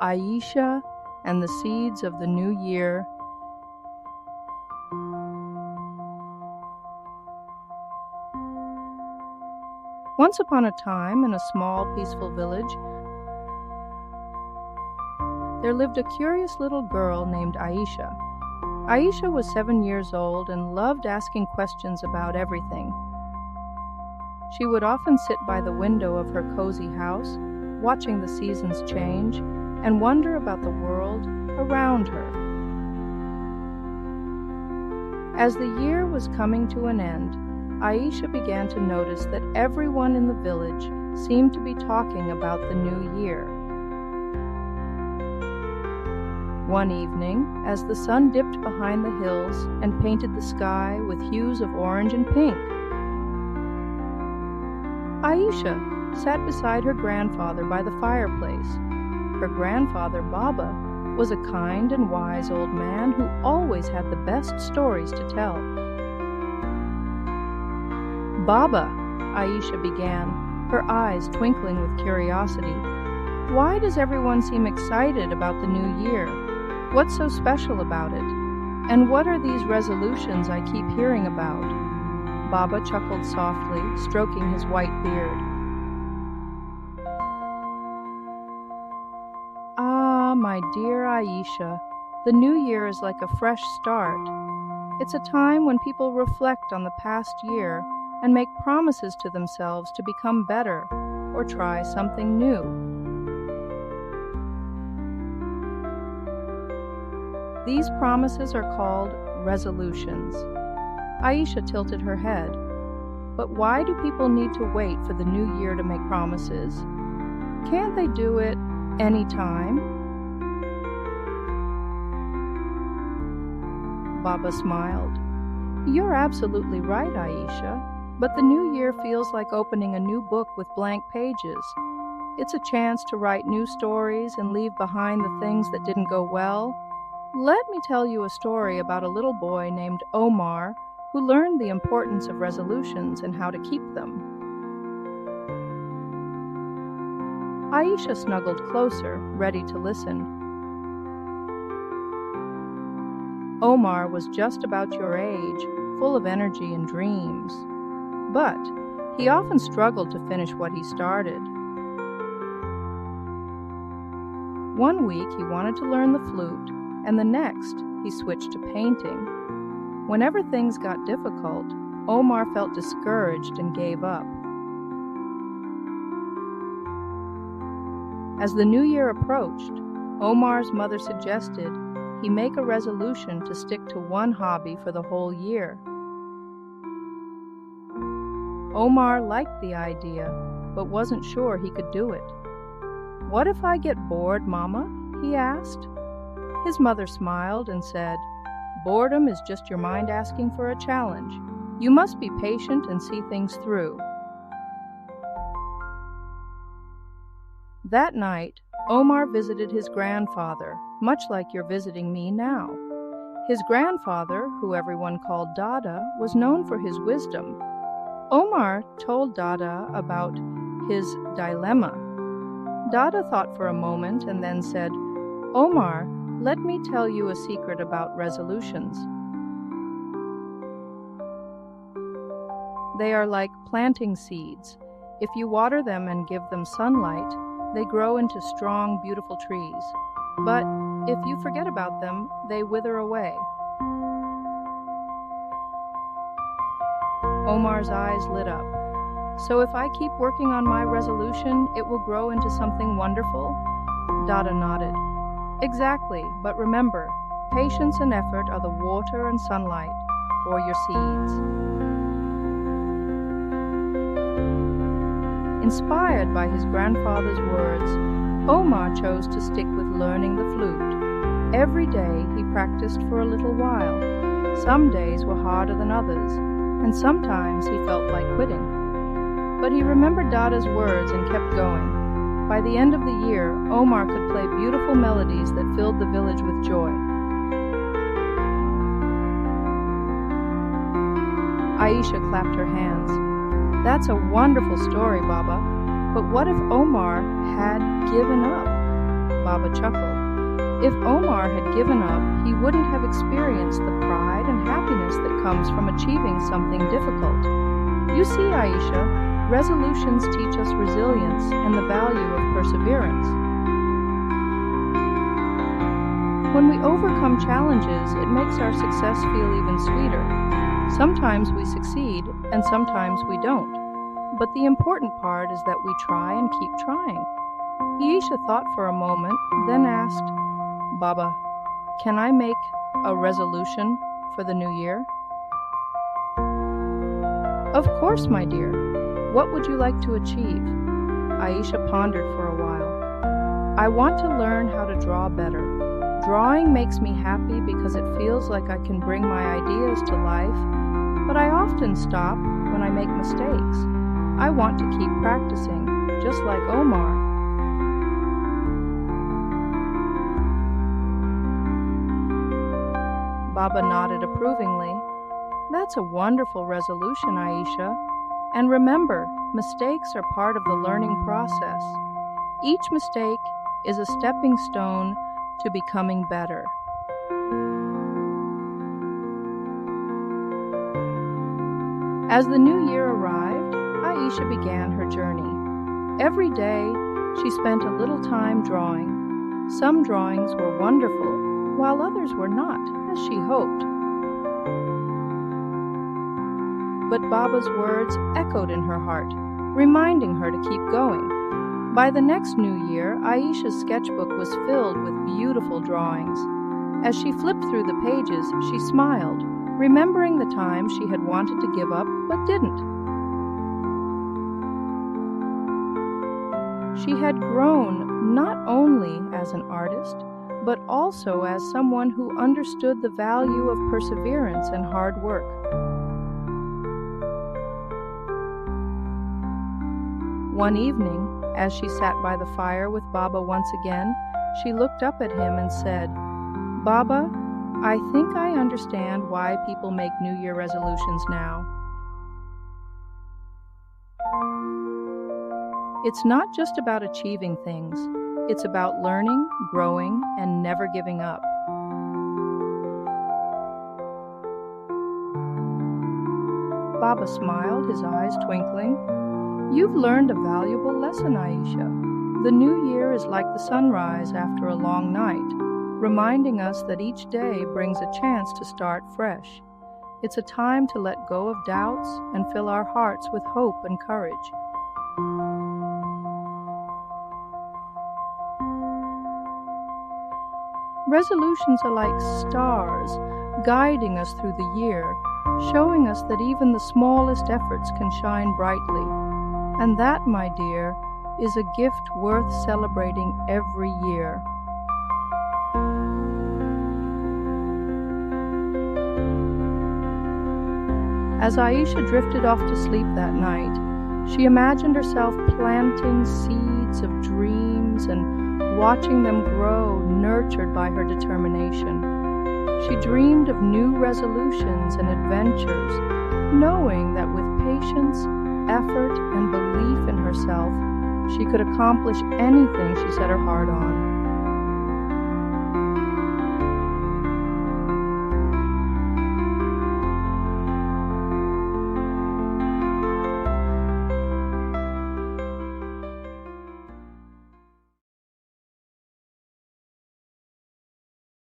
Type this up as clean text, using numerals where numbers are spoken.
Aisha and the Seeds of the New Year. Once upon a time, in a small, peaceful village, there lived a curious little girl named Aisha. Aisha was 7 years old and loved asking questions about everything. She would often sit by the window of her cozy house, watching the seasons change, and wonder about the world around her. As the year was coming to an end, Aisha began to notice that everyone in the village seemed to be talking about the new year. One evening, as the sun dipped behind the hills and painted the sky with hues of orange and pink, Aisha sat beside her grandfather by the fireplace. Her grandfather, Baba, was a kind and wise old man who always had the best stories to tell. "Baba," Aisha began, her eyes twinkling with curiosity, "why does everyone seem excited about the new year? What's so special about it? And what are these resolutions I keep hearing about?" Baba chuckled softly, stroking his white beard. "Ah, my dear Aisha, the new year is like a fresh start. It's a time when people reflect on the past year and make promises to themselves to become better or try something new. These promises are called resolutions." Aisha tilted her head. "But why do people need to wait for the new year to make promises? Can't they do it any time?" Baba smiled. "You're absolutely right, Aisha, but the new year feels like opening a new book with blank pages. It's a chance to write new stories and leave behind the things that didn't go well. Let me tell you a story about a little boy named Omar who learned the importance of resolutions and how to keep them." Aisha snuggled closer, ready to listen. Omar was just about your age, full of energy and dreams. But he often struggled to finish what he started. One week he wanted to learn the flute, and the next he switched to painting. Whenever things got difficult, Omar felt discouraged and gave up. As the new year approached, Omar's mother suggested he make a resolution to stick to one hobby for the whole year. Omar liked the idea, but wasn't sure he could do it. "What if I get bored, Mama?" he asked. His mother smiled and said, "Boredom is just your mind asking for a challenge. You must be patient and see things through." That night, Omar visited his grandfather, much like you're visiting me now. His grandfather, who everyone called Dada, was known for his wisdom. Omar told Dada about his dilemma. Dada thought for a moment and then said, "Omar, let me tell you a secret about resolutions. They are like planting seeds. If you water them and give them sunlight, they grow into strong, beautiful trees. But if you forget about them, they wither away." Omar's eyes lit up. "So if I keep working on my resolution, it will grow into something wonderful?" Dada nodded. "Exactly, but remember, patience and effort are the water and sunlight for your seeds." Inspired by his grandfather's words, Omar chose to stick with learning the flute. Every day he practiced for a little while. Some days were harder than others, and sometimes he felt like quitting. But he remembered Dada's words and kept going. By the end of the year, Omar could play beautiful melodies that filled the village with joy. Aisha clapped her hands. "That's a wonderful story, Baba. But what if Omar had given up?" Baba chuckled. If Omar had given up, he wouldn't have experienced the pride and happiness that comes from achieving something difficult. You see, Aisha, resolutions teach us resilience and the value of perseverance. When we overcome challenges, it makes our success feel even sweeter. Sometimes we succeed, and sometimes we don't. But the important part is that we try and keep trying. Aisha thought for a moment, then asked, Baba, can I make a resolution for the new year? Of course, my dear. What would you like to achieve? Aisha pondered for a while. I want to learn how to draw better. Drawing makes me happy because it feels like I can bring my ideas to life, but I often stop when I make mistakes. I want to keep practicing, just like Omar. Baba nodded approvingly. That's a wonderful resolution, Aisha. And remember, mistakes are part of the learning process. Each mistake is a stepping stone to becoming better. As the new year arrived, Aisha began her journey. Every day, she spent a little time drawing. Some drawings were wonderful, while others were not, as she hoped. But Baba's words echoed in her heart, reminding her to keep going. By the next new year, Aisha's sketchbook was filled with beautiful drawings. As she flipped through the pages, she smiled, remembering the time she had wanted to give up but didn't. She had grown not only as an artist, but also as someone who understood the value of perseverance and hard work. One evening, as she sat by the fire with Baba once again, she looked up at him and said, Baba, I think I understand why people make New Year resolutions now. It's not just about achieving things. It's about learning, growing, and never giving up. Baba smiled, his eyes twinkling. You've learned a valuable lesson, Aisha. The new year is like the sunrise after a long night, reminding us that each day brings a chance to start fresh. It's a time to let go of doubts and fill our hearts with hope and courage. Resolutions are like stars, guiding us through the year, showing us that even the smallest efforts can shine brightly. And that, my dear, is a gift worth celebrating every year. As Aisha drifted off to sleep that night, she imagined herself planting seeds of dreams and watching them grow, nurtured by her determination. She dreamed of new resolutions and adventures, knowing that with patience, effort, and belief in herself, she could accomplish anything she set her heart on.